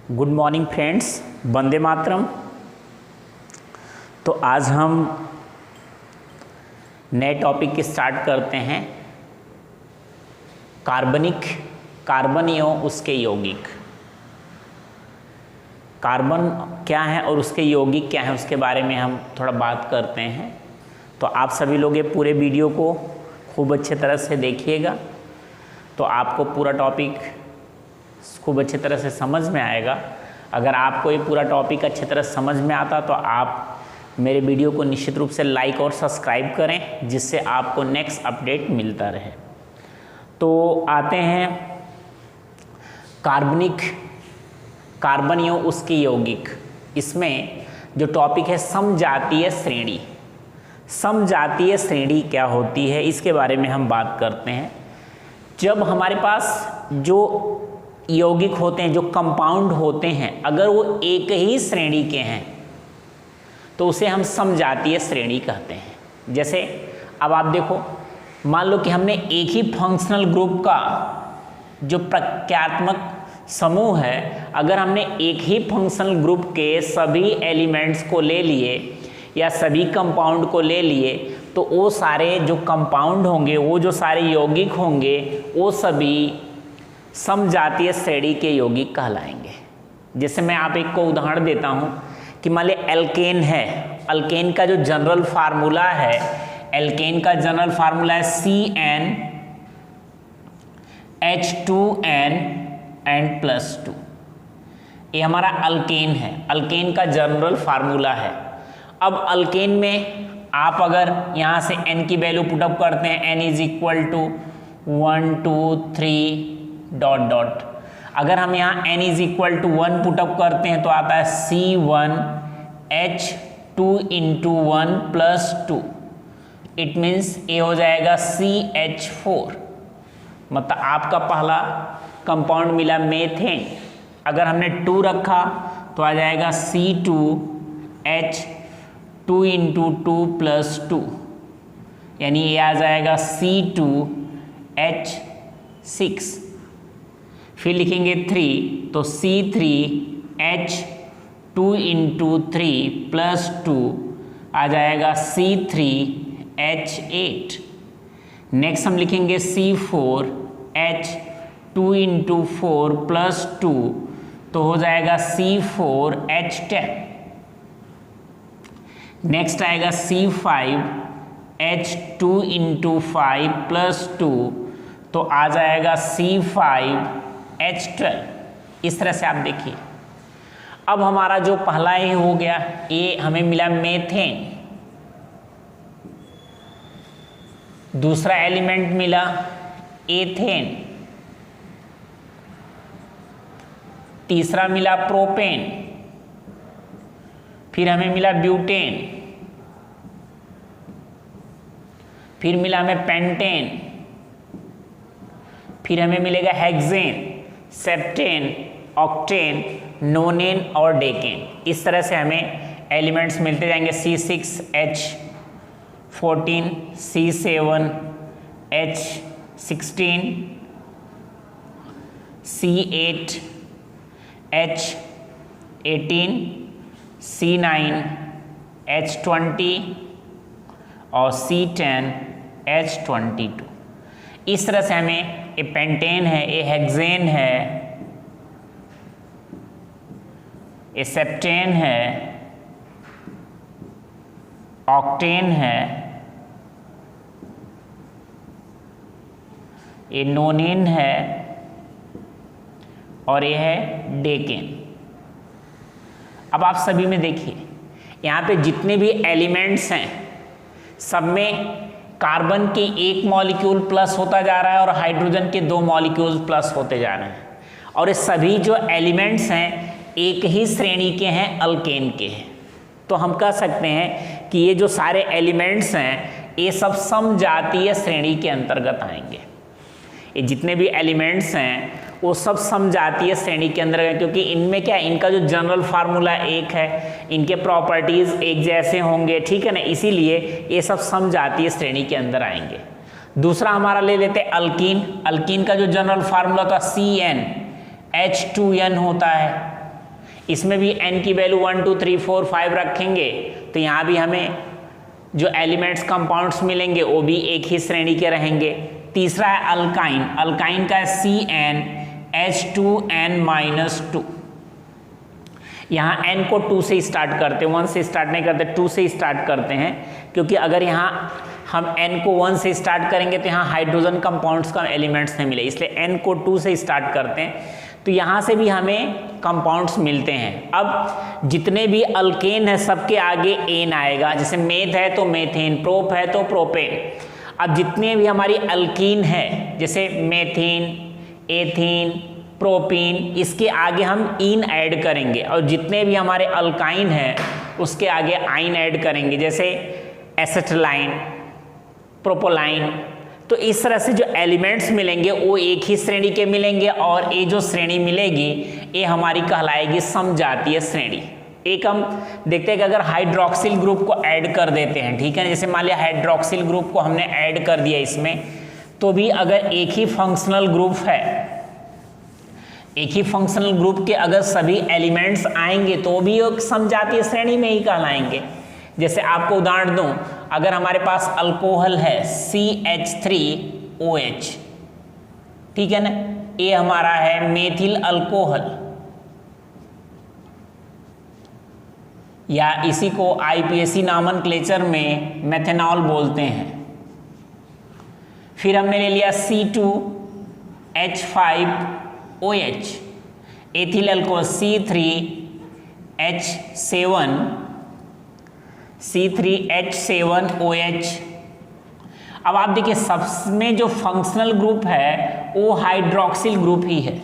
Good morning friends, Vande Mataram. तो आज हम नए टॉपिक स्टार्ट करते हैं, कार्बन एवं उसके यौगिक। कार्बन क्या है और उसके यौगिक क्या है, उसके बारे में हम थोड़ा बात करते हैं। तो आप सभी लोग ये पूरे वीडियो को खूब अच्छे तरह से देखिएगा, तो आपको पूरा टॉपिक खूब अच्छी तरह से समझ में आएगा। अगर आपको ये पूरा टॉपिक अच्छी तरह समझ में आता तो आप मेरे वीडियो को निश्चित रूप से लाइक और सब्सक्राइब करें, जिससे आपको नेक्स्ट अपडेट मिलता रहे। तो आते हैं कार्बन एवं उसके यौगिक। इसमें जो टॉपिक है समजातीय श्रेणी। समजातीय श्रेणी क्या होती है, इसके बारे में हम बात करते हैं। जब हमारे पास जो यौगिक होते हैं, जो कंपाउंड होते हैं, अगर वो एक ही श्रेणी के हैं तो उसे हम समजातीय श्रेणी कहते हैं। जैसे अब आप देखो, मान लो कि हमने एक ही फंक्शनल ग्रुप का जो प्रक्रियात्मक समूह है, अगर हमने एक ही फंक्शनल ग्रुप के सभी एलिमेंट्स को ले लिए या सभी कंपाउंड को ले लिए, तो वो सारे जो कंपाउंड होंगे, वो जो सारे यौगिक होंगे, वो सभी समजातीय श्रेणी के यौगिक कहलाएंगे। जैसे मैं आप एक को उदाहरण देता हूँ कि मान लीजिए एल्केन है। एल्केन का जो जनरल फार्मूला है, एल्केन का जनरल फार्मूला है CnH2n+2। ये हमारा अल्केन है, अल्केन का जनरल फार्मूला है। अब अल्केन में आप अगर यहाँ से n की वैल्यू पुटअप करते हैं, n = 1 2 3 ... अगर हम यहाँ n = 1 पुटअप करते हैं तो आता है C1H2 × 1 + 2। इट मीन्स ये हो जाएगा CH4। मतलब आपका पहला कंपाउंड मिला मेथेन। अगर हमने 2 रखा तो आ जाएगा C2H2 × 2 + 2, यानी ये आ जाएगा C2H6। फिर लिखेंगे 3 तो C3H2 × 3 + 2 आ जाएगा C3H8। नेक्स्ट हम लिखेंगे C4H2 × 4 + 2 तो हो जाएगा C4H10। नेक्स्ट आएगा C5H2 × 5 + 2 तो आ जाएगा C5H12। इस तरह से आप देखिए। अब हमारा जो पहला ही हो गया, ये हमें मिला मेथेन। दूसरा एलिमेंट मिला एथेन। तीसरा मिला प्रोपेन। फिर हमें मिला ब्यूटेन। फिर मिला हमें पेंटेन। फिर हमें मिलेगा हेक्सेन, सेप्टेन, ऑक्टेन, नोनेन और डेकेन। इस तरह से हमें एलिमेंट्स मिलते जाएंगे। C6H14, C7H16, C8H18, C9H20 और C10H22। इस तरह से हमें ये पेंटेन है, ये हेक्सेन है, ये सेप्टेन है, ऑक्टेन है, ये नोनेन है और ये है डेकेन। अब आप सभी में देखिए, यहाँ पे जितने भी एलिमेंट्स हैं, सब में कार्बन के एक मॉलिक्यूल प्लस होता जा रहा है और हाइड्रोजन के 2 मॉलिक्यूल प्लस होते जा रहे हैं। और ये सभी जो एलिमेंट्स हैं एक ही श्रेणी के हैं, अल्केन के हैं। तो हम कह सकते हैं कि ये जो सारे एलिमेंट्स हैं ये सब समजातीय श्रेणी के अंतर्गत आएंगे। ये जितने भी एलिमेंट्स हैं वो सब समजातीय श्रेणी के अंदर है, क्योंकि इनमें क्या है, इनका जो जनरल फार्मूला एक है, इनके प्रॉपर्टीज एक जैसे होंगे, ठीक है ना, इसीलिए ये सब समजातीय श्रेणी के अंदर आएंगे। दूसरा हमारा ले लेते हैं अल्कीन। अल्कीन का जो जनरल फार्मूला था CnH2n होता है, इसमें भी n की वैल्यू 1 2 3 4 5 रखेंगे तो यहाँ भी हमें जो एलिमेंट्स कंपाउंड्स मिलेंगे वो भी एक ही श्रेणी के रहेंगे। तीसरा है अल्काइन, अल्काइन का है CnH2n-2। यहाँ n को 2 से स्टार्ट करते हैं, 1 से स्टार्ट नहीं करते, 2 से स्टार्ट करते हैं, क्योंकि अगर यहाँ हम n को 1 से स्टार्ट करेंगे तो यहाँ हाइड्रोजन कंपाउंड्स का एलिमेंट्स नहीं मिले, इसलिए n को 2 से स्टार्ट करते हैं तो यहाँ से भी हमें कंपाउंड्स मिलते हैं। अब जितने भी अल्केन है सबके आगे एन आएगा, जैसे मेथ है तो मेथेन, प्रोप है तो प्रोपेन। अब जितने भी हमारी अल्कीन है जैसे मेथीन, एथीन, प्रोपीन, इसके आगे हम इन ऐड करेंगे, और जितने भी हमारे अल्काइन है उसके आगे आइन ऐड करेंगे, जैसे एसिटिलाइन, प्रोपोलाइन। तो इस तरह से जो एलिमेंट्स मिलेंगे वो एक ही श्रेणी के मिलेंगे, और ये जो श्रेणी मिलेगी ये हमारी कहलाएगी समजातीय श्रेणी। एक हम देखते हैं कि अगर हाइड्रोक्सिल ग्रुप को ऐड कर देते हैं, ठीक है, जैसे मान लिया हाइड्रोक्सिल ग्रुप को हमने ऐड कर दिया इसमें, तो भी अगर एक ही फंक्शनल ग्रुप है, एक ही फंक्शनल ग्रुप के अगर सभी एलिमेंट्स आएंगे तो भी एक समजातीय श्रेणी में ही कहलाएंगे। जैसे आपको उदाहरण दूं, अगर हमारे पास अल्कोहल है CH3OH, ठीक है ना, ये हमारा है मेथिल अल्कोहल, या इसी को IPAC नामनक्लेचर में मेथेनॉल बोलते हैं। फिर हमने ले लिया C2H5OH, एथिल अल्कोहल C3H7OH। अब आप देखिए सबमें जो फंक्शनल ग्रुप है वो हाइड्रोक्सिल ग्रुप ही है,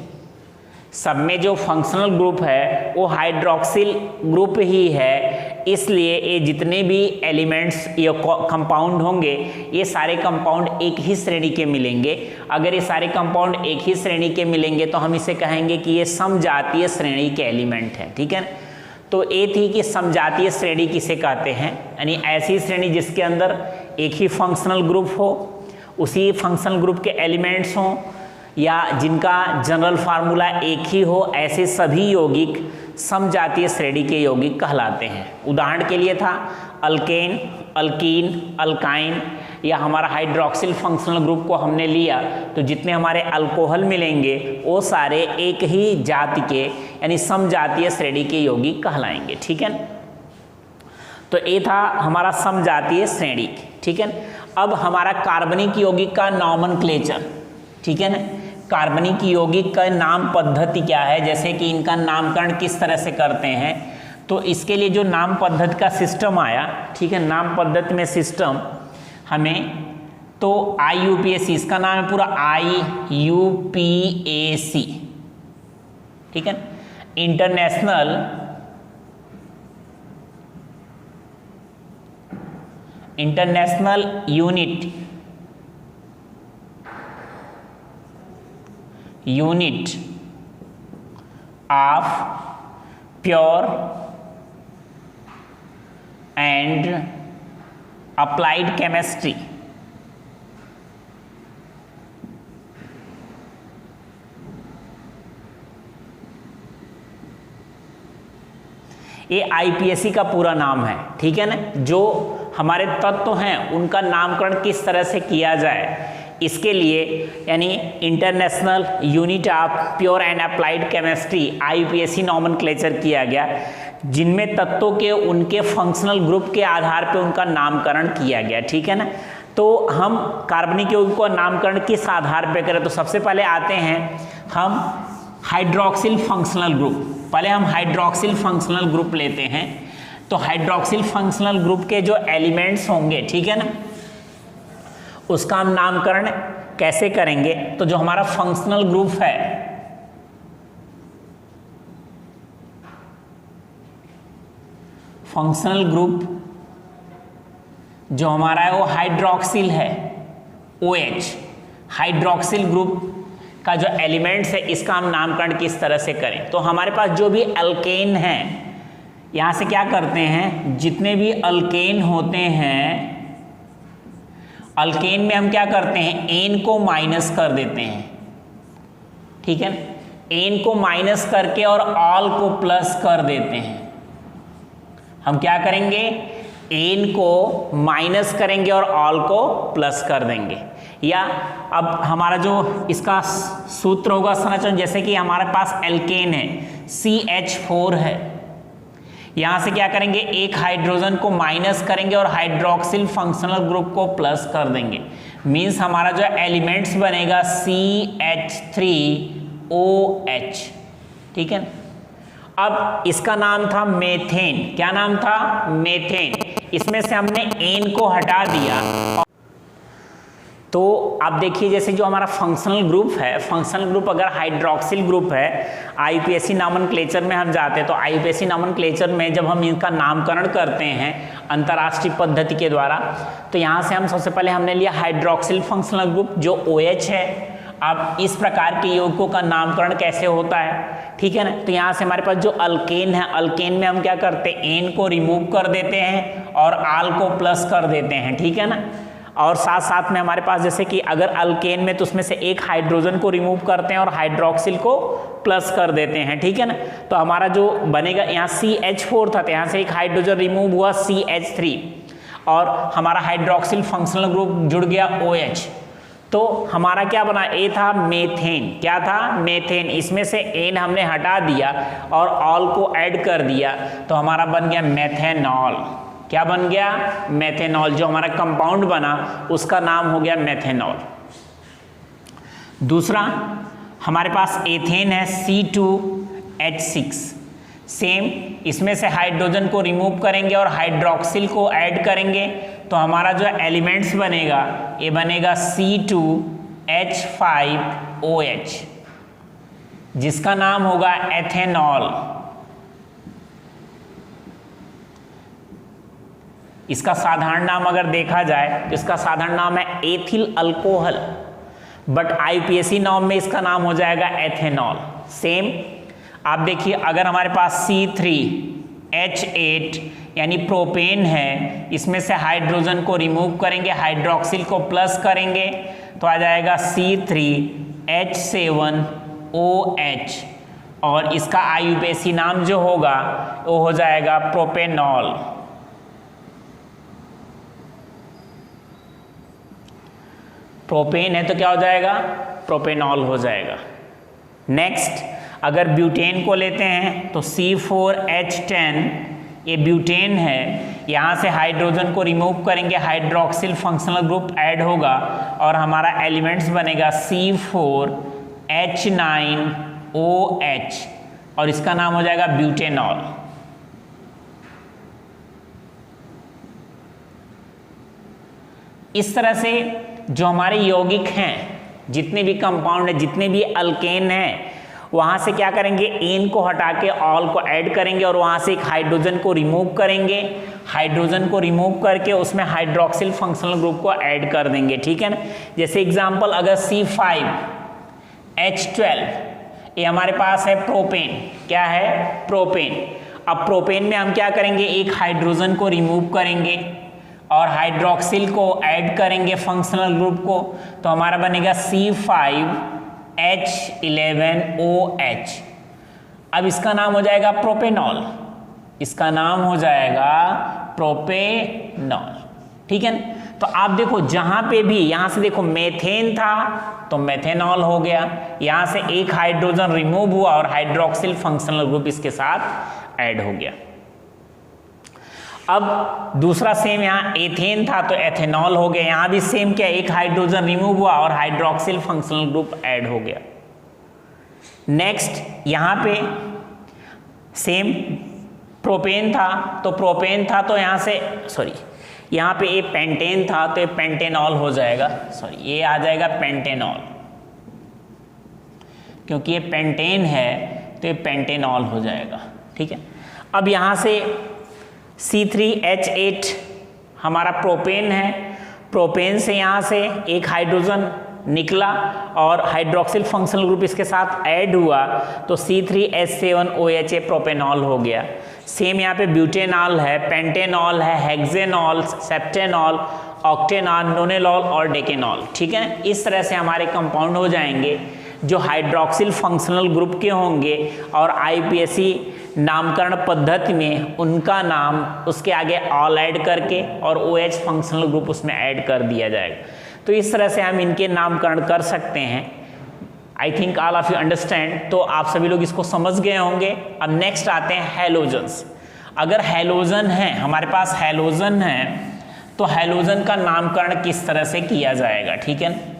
सब में जो फंक्शनल ग्रुप है वो हाइड्रोक्सिल ग्रुप ही है, इसलिए ये जितने भी एलिमेंट्स या कंपाउंड होंगे ये सारे कंपाउंड एक ही श्रेणी के मिलेंगे। अगर ये सारे कंपाउंड एक ही श्रेणी के मिलेंगे तो हम इसे कहेंगे कि ये समजातीय श्रेणी के एलिमेंट हैं, ठीक है। तो ये थी कि समजातीय श्रेणी किसे कहते हैं, यानी ऐसी श्रेणी जिसके अंदर एक ही फंक्शनल ग्रुप हो, उसी फंक्शनल ग्रुप के एलिमेंट्स हों, या जिनका जनरल फार्मूला एक ही हो, ऐसे सभी यौगिक समजातीय श्रेणी के यौगिक कहलाते हैं। उदाहरण के लिए था अल्केन, अल्कीन, अल्काइन, या हमारा हाइड्रोक्सिल फंक्शनल ग्रुप को हमने लिया तो जितने हमारे अल्कोहल मिलेंगे वो सारे एक ही जाति के यानी समजातीय श्रेणी के यौगिक कहलाएंगे, ठीक है। तो ये था हमारा समजातीय श्रेणी, ठीक है। अब हमारा कार्बनिक यौगिक का नॉमनक्लेचर, ठीक है ना, कार्बनिक यौगिक का नाम पद्धति क्या है, जैसे कि इनका नामकरण किस तरह से करते हैं, तो इसके लिए जो नाम पद्धति का सिस्टम आया, ठीक है, नाम पद्धति में सिस्टम हमें तो IUPAC, इसका नाम है पूरा IUPAC, ठीक है, international unit of pure and applied chemistry. ये IPAC का पूरा नाम है, ठीक है ना। जो हमारे तत्व हैं उनका नामकरण किस तरह से किया जाए इसके लिए यानी international unit of pure and applied chemistry IUPAC nomenclature किया गया, जिनमें तत्वों के उनके फंक्शनल ग्रुप के आधार पर उनका नामकरण किया गया, ठीक है ना। तो हम कार्बनिक यौगिक को नामकरण किस आधार पर करें, तो सबसे पहले आते हैं हम हाइड्रोक्सिल फंक्शनल ग्रुप। पहले हम हाइड्रोक्सिल फंक्शनल ग्रुप लेते हैं, तो हाइड्रोक्सिल फंक्शनल ग्रुप के जो एलिमेंट्स होंगे, ठीक है ना, उसका हम नामकरण कैसे करेंगे, तो जो हमारा फंक्शनल ग्रुप है फंक्शनल ग्रुप जो हमारा है वो हाइड्रोक्सिल है OH, हाइड्रोक्सिल ग्रुप का जो एलिमेंट्स है इसका हम नामकरण किस तरह से करें। तो हमारे पास जो भी अल्केन है, यहाँ से क्या करते हैं, जितने भी अल्केन होते हैं अल्केन में हम क्या करते हैं, एन को माइनस कर देते हैं, ठीक है। एन को माइनस करके और ऑल को प्लस कर देते हैं। हम क्या करेंगे, एन को माइनस करेंगे और ऑल को प्लस कर देंगे। या अब हमारा जो इसका सूत्र होगा संरचना, जैसे कि हमारे पास एल्केन है CH4 है, यहां से क्या करेंगे, एक हाइड्रोजन को माइनस करेंगे और हाइड्रोक्सिल फंक्शनल ग्रुप को प्लस कर देंगे। मींस हमारा जो एलिमेंट्स बनेगा CH3OH, ठीक है। अब इसका नाम था मेथेन। क्या नाम था, मेथेन। इसमें से हमने एन को हटा दिया। तो आप देखिए, जैसे जो हमारा फंक्शनल ग्रुप है, फंक्शनल ग्रुप अगर हाइड्रोक्सिल ग्रुप है, आईयूपीएसी नॉमेनक्लेचर में हम जाते हैं तो आईयूपीएसी नॉमेनक्लेचर में जब हम इनका नामकरण करते हैं अंतर्राष्ट्रीय पद्धति के द्वारा, तो यहाँ से हम सबसे पहले हमने लिया हाइड्रोक्सिल फंक्शनल ग्रुप जो OH है। अब इस प्रकार के यौगिकों का नामकरण कैसे होता है, ठीक है ना। तो यहाँ से हमारे पास जो अल्केन है, अल्केन में हम क्या करते हैं, एन को रिमूव कर देते हैं और आल को प्लस कर देते हैं, ठीक है ना। और साथ साथ में हमारे पास जैसे कि अगर अल्केन में तो उसमें से एक हाइड्रोजन को रिमूव करते हैं और हाइड्रोक्सिल को प्लस कर देते हैं, ठीक है ना। तो हमारा जो बनेगा, यहाँ CH4 था तो यहाँ से एक हाइड्रोजन रिमूव हुआ CH3 और हमारा हाइड्रोक्सिल फंक्शनल ग्रुप जुड़ गया OH। तो हमारा क्या बना, ए था मेथेन। क्या था, मेथेन। इसमें से एन हमने हटा दिया और ऑल को ऐड कर दिया तो हमारा बन गया मेथेनॉल। क्या बन गया, मेथेनॉल। जो हमारा कंपाउंड बना उसका नाम हो गया मेथेनॉल। दूसरा हमारे पास एथेन है C2H6। सेम, इसमें से हाइड्रोजन को रिमूव करेंगे और हाइड्रोक्सिल को ऐड करेंगे तो हमारा जो एलिमेंट्स बनेगा ये बनेगा C2H5OH, जिसका नाम होगा एथेनॉल। इसका साधारण नाम अगर देखा जाए तो इसका साधारण नाम है ethyl alcohol, but IUPAC norm में इसका नाम हो जाएगा एथेनॉल। सेम आप देखिए, अगर हमारे पास C3H8 यानी प्रोपेन है, इसमें से हाइड्रोजन को रिमूव करेंगे, हाइड्रोक्सिल को प्लस करेंगे तो आ जाएगा C3H7OH और इसका आईयूपीएसी नाम जो होगा वो हो जाएगा प्रोपेनॉल। प्रोपेन है तो क्या हो जाएगा, प्रोपेनॉल हो जाएगा। नेक्स्ट अगर ब्यूटेन को लेते हैं तो C4H10, ये ब्यूटेन है, यहाँ से हाइड्रोजन को रिमूव करेंगे, हाइड्रोक्सिल फंक्शनल ग्रुप ऐड होगा और हमारा एलिमेंट्स बनेगा C4H9OH और इसका नाम हो जाएगा ब्यूटेनॉल। इस तरह से जो हमारे यौगिक हैं, जितने भी कंपाउंड है, जितने भी अल्केन हैं, वहाँ से क्या करेंगे, एन को हटा के ऑल को ऐड करेंगे और वहाँ से एक हाइड्रोजन को रिमूव करेंगे, हाइड्रोजन को रिमूव करके उसमें हाइड्रोक्सिल फंक्शनल ग्रुप को ऐड कर देंगे, ठीक है ना। जैसे एग्जांपल अगर C5H12 ये हमारे पास है प्रोपेन। क्या है, प्रोपेन। अब प्रोपेन में हम क्या करेंगे, एक हाइड्रोजन को रिमूव करेंगे और हाइड्रोक्सिल को ऐड करेंगे फंक्शनल ग्रुप को, तो हमारा बनेगा C5H11OH। अब इसका नाम हो जाएगा प्रोपेनॉल, इसका नाम हो जाएगा प्रोपेनॉल, ठीक है ना। तो आप देखो जहां पे भी, यहां से देखो मेथेन था तो मेथेनॉल हो गया, यहां से एक हाइड्रोजन रिमूव हुआ और हाइड्रोक्सिल फंक्शनल ग्रुप इसके साथ ऐड हो गया। अब दूसरा सेम, यहाँ एथेन था तो एथेनॉल हो गया, यहाँ भी सेम क्या, एक हाइड्रोजन रिमूव हुआ और हाइड्रोक्सिल फंक्शनल ग्रुप ऐड हो गया। नेक्स्ट यहाँ पे सेम प्रोपेन था तो प्रोपेन था तो यहाँ से यहाँ पे ये पेंटेन था तो ये पेंटेनॉल हो जाएगा, ये आ जाएगा पेंटेनॉल, क्योंकि ये पेंटेन है तो ये पेंटेनॉल हो जाएगा, ठीक है। अब यहाँ से C3H8 हमारा प्रोपेन है, प्रोपेन से यहाँ से एक हाइड्रोजन निकला और हाइड्रोक्सिल फंक्शनल ग्रुप इसके साथ ऐड हुआ तो C3H7OH प्रोपेनॉल हो गया। सेम यहाँ पे ब्यूटेनॉल है, पेंटेनॉल है, हेक्सेनॉल, सेप्टेनॉल, ऑक्टेनॉल, नोनेलॉल और डेकेनॉल, ठीक है। इस तरह से हमारे कंपाउंड हो जाएंगे जो हाइड्रोक्सिल फंक्शनल ग्रुप के होंगे और आईयूपीएसी नामकरण पद्धति में उनका नाम उसके आगे ऑल ऐड करके और OH फंक्शनल ग्रुप उसमें ऐड कर दिया जाएगा। तो इस तरह से हम इनके नामकरण कर सकते हैं। I think all of you understand. तो आप सभी लोग इसको समझ गए होंगे। अब नेक्स्ट आते हैं हैलोजन्स। अगर हैलोजन है, हमारे पास हैलोजन है, तो हैलोजन का नामकरण किस तरह से किया जाएगा, ठीक है।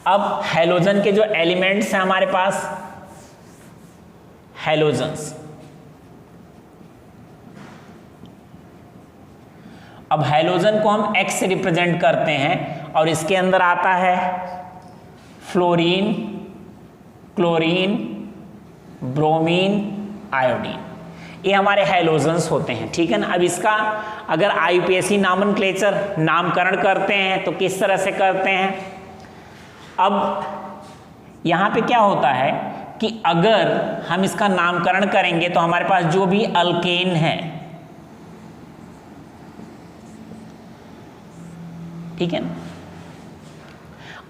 अब हैलोजन के जो एलिमेंट्स हैं हमारे पास हैलोजन्स। अब हैलोजन को हम X से रिप्रेजेंट करते हैं और इसके अंदर आता है फ्लोरीन, क्लोरीन, ब्रोमीन, आयोडीन। ये हमारे हैलोजन्स होते हैं, ठीक है ना। अब इसका अगर आईयूपीएसी नॉमेनक्लेचर नामकरण करते हैं तो किस तरह से करते हैं। अब यहाँ पे क्या होता है कि अगर हम इसका नामकरण करेंगे तो हमारे पास जो भी अल्केन है, ठीक है ना,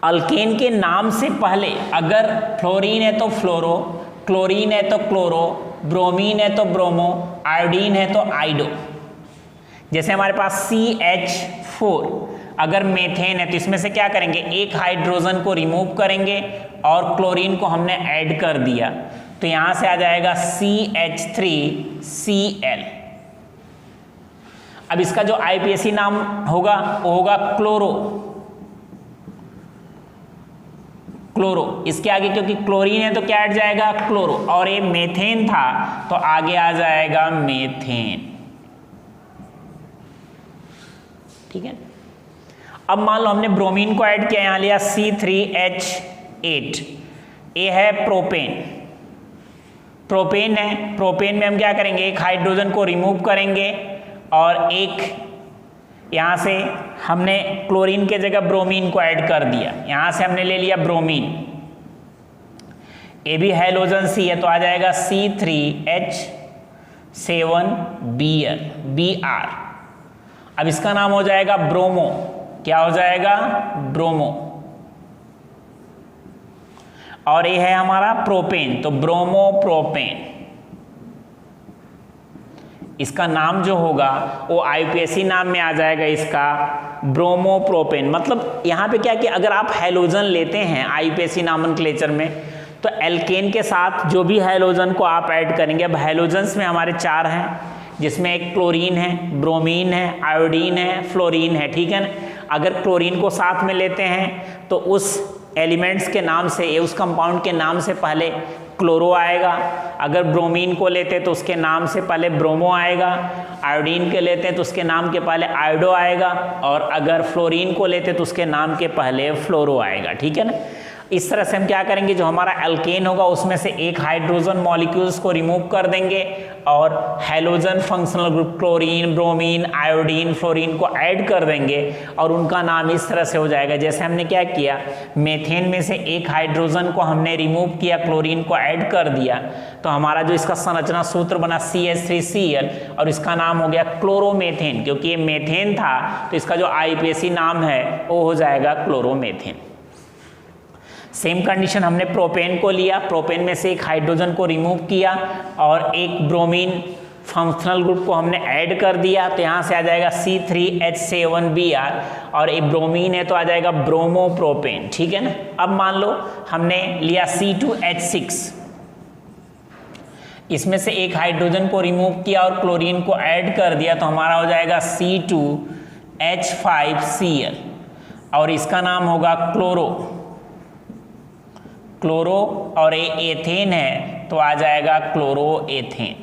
अल्केन के नाम से पहले अगर फ्लोरीन है तो फ्लोरो, क्लोरीन है तो क्लोरो, ब्रोमीन है तो ब्रोमो, आयोडीन है तो आइडो। जैसे हमारे पास CH4 अगर मेथेन है तो इसमें से क्या करेंगे, एक हाइड्रोजन को रिमूव करेंगे और क्लोरीन को हमने ऐड कर दिया तो यहां से आ जाएगा CH3Cl। अब इसका जो आईयूपीएसी नाम होगा वो होगा क्लोरो। इसके आगे क्योंकि क्लोरीन है तो क्या हट जाएगा, क्लोरो, और ये मेथेन था तो आगे आ जाएगा मेथेन, ठीक है। अब मान लो हमने ब्रोमीन को ऐड किया, यहां लिया C3H8, ये है प्रोपेन। प्रोपेन है, प्रोपेन में हम क्या करेंगे, एक हाइड्रोजन को रिमूव करेंगे और एक यहां से हमने क्लोरीन के जगह ब्रोमीन को ऐड कर दिया, यहां से हमने ले लिया ब्रोमीन, ये भी हैलोजन C है तो आ जाएगा C3H7Br। अब इसका नाम हो जाएगा ब्रोमो। क्या हो जाएगा, ब्रोमो। और ये है हमारा प्रोपेन तो ब्रोमो प्रोपेन। इसका नाम जो होगा वो आईयूपीएसी नाम में आ जाएगा इसका ब्रोमोप्रोपेन। मतलब यहाँ पे क्या कि अगर आप हैलोजन लेते हैं आईयूपीएसी नॉमेनक्लेचर में तो एल्केन के साथ जो भी हैलोजन को आप ऐड करेंगे। अब हैलोजन्स में हमारे 4 हैं जिसमें एक क्लोरीन है, ब्रोमीन है, आयोडीन है, फ्लोरीन है, ठीक है ना। अगर क्लोरीन को साथ में लेते हैं तो उस एलिमेंट्स के नाम से, उस कंपाउंड के नाम से पहले क्लोरो आएगा। अगर ब्रोमीन को लेते हैं तो उसके नाम से पहले ब्रोमो आएगा। आयोडीन के लेते हैं तो उसके नाम के पहले आयोडो आएगा। और अगर फ्लोरीन को लेते हैं तो उसके नाम के पहले फ्लोरो आएगा, ठीक है ना। इस तरह से हम क्या करेंगे, जो हमारा एल्केन होगा उसमें से एक हाइड्रोजन मॉलिक्यूल्स को रिमूव कर देंगे और halogen functional group chlorine, bromine, iodine, fluorine को ऐड कर देंगे और उनका नाम इस तरह से हो जाएगा। जैसे हमने क्या किया, मेथेन में से एक हाइड्रोजन को हमने रिमूव किया, क्लोरीन को ऐड कर दिया तो हमारा जो इसका संरचना सूत्र बना CH3Cl और इसका नाम हो गया क्लोरोमेथेन। क्योंकि ये मेथेन था तो इसका जो आईयूपीएसी नाम है वो हो जाएगा क्लोरोमेथेन। सेम कंडीशन हमने प्रोपेन को लिया, प्रोपेन में से एक हाइड्रोजन को रिमूव किया और एक ब्रोमीन फंक्शनल ग्रुप को हमने ऐड कर दिया तो यहाँ से आ जाएगा C3H7Br और एक ब्रोमीन है तो आ जाएगा ब्रोमोप्रोपेन, ठीक है ना। अब मान लो हमने लिया C2H6, इसमें से एक हाइड्रोजन को रिमूव किया और क्लोरीन को ऐड कर दिया तो हमारा हो जाएगा C2H5Cl और इसका नाम होगा क्लोरो और ये एथेन है तो आ जाएगा क्लोरोएथेन।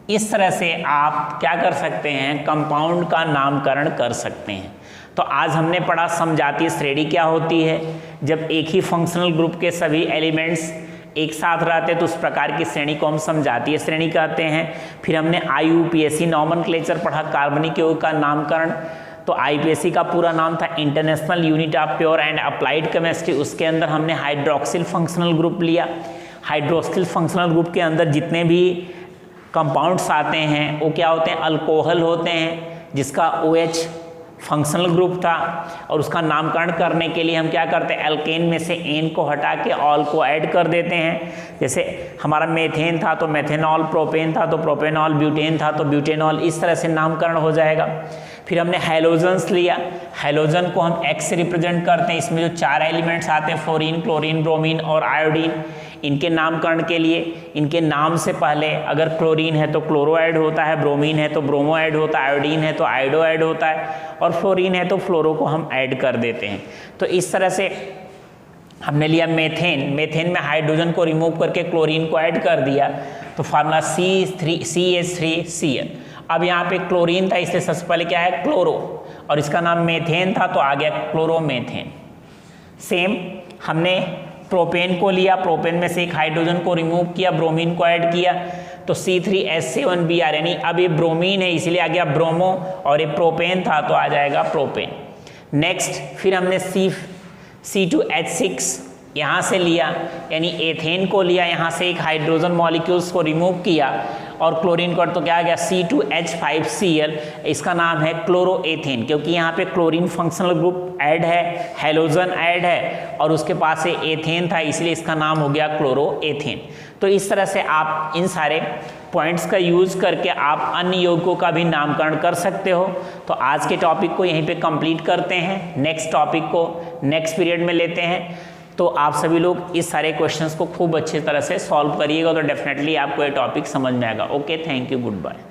इस तरह से आप क्या कर सकते हैं, कंपाउंड का नामकरण कर सकते हैं। तो आज हमने पढ़ा समजातीय श्रेणी क्या होती है। जब एक ही फंक्शनल ग्रुप के सभी एलिमेंट्स एक साथ रहते हैं तो उस प्रकार की श्रेणी को हम समजातीय श्रेणी कहते हैं। फिर हमने आईयूपीएसी नॉमेनक्लेचर पढ़ा, कार्बनिक यौगिक का नामकरण। तो आईयूपीएसी का पूरा नाम था international unit of pure and applied chemistry. उसके अंदर हमने हाइड्रोक्सिल फंक्शनल ग्रुप लिया। हाइड्रोक्सिल फंक्शनल ग्रुप के अंदर जितने भी कंपाउंड्स आते हैं वो क्या होते हैं, अल्कोहल होते हैं जिसका OH फंक्शनल ग्रुप था और उसका नामकरण करने के लिए हम क्या करते हैं, एल्केन में से एन को हटा के ऑल को ऐड कर देते हैं। जैसे हमारा मेथेन था तो मेथेनॉल, प्रोपेन था तो प्रोपेनॉल, ब्यूटेन था तो ब्यूटेनॉल, इस तरह से नामकरण हो जाएगा। फिर हमने हैलोजन्स लिया, हैलोजन को हम एक्स से रिप्रेजेंट करते हैं। इसमें जो 4 एलिमेंट्स आते हैं, फ्लोरीन, क्लोरीन, ब्रोमीन और आयोडीन, इनके नामकरण के लिए इनके नाम से पहले अगर क्लोरीन है तो क्लोरो ऐड होता है, ब्रोमीन है तो ब्रोमो ऐड होता है, आयोडीन है तो आयोडो ऐड होता है, और फ्लोरीन है तो फ्लोरो को हम ऐड कर देते हैं। तो इस तरह से हमने लिया मेथेन, मेथेन में हाइड्रोजन को रिमूव करके क्लोरीन को ऐड कर दिया तो फार्मूला CH3Cl। अब यहाँ पे क्लोरीन था इसलिए सबसे पहले क्या है, क्लोरो, और इसका नाम मेथेन था तो आ गया क्लोरोमेथेन। सेम हमने प्रोपेन को लिया, प्रोपेन में से एक हाइड्रोजन को रिमूव किया, ब्रोमीन को ऐड किया तो C3H7Br, यानी अब ये ब्रोमीन है इसलिए आ गया ब्रोमो, और ये प्रोपेन था तो आ जाएगा प्रोपेन। नेक्स्ट फिर हमने C2H6 यहाँ से लिया, यानी एथेन को लिया, यहाँ से एक हाइड्रोजन मॉलिक्यूल्स को रिमूव किया और क्लोरीन को, तो क्या आ गया C2H5Cl, इसका नाम है क्लोरोएथेन, क्योंकि यहाँ पे क्लोरीन फंक्शनल ग्रुप ऐड है, हैलोजन ऐड है और उसके पास से एथेन था इसलिए इसका नाम हो गया क्लोरोएथेन। तो इस तरह से आप इन सारे पॉइंट्स का यूज करके आप अन्य यौगिकों का भी नामकरण कर सकते हो। तो आज के टॉपिक को यहीं पे कंप्लीट करते हैं, नेक्स्ट टॉपिक को नेक्स्ट पीरियड में लेते हैं। तो आप सभी लोग इस सारे क्वेश्चंस को खूब अच्छी तरह से सॉल्व करिएगा तो डेफिनेटली आपको ये टॉपिक समझ में आएगा। Okay, thank you, good bye.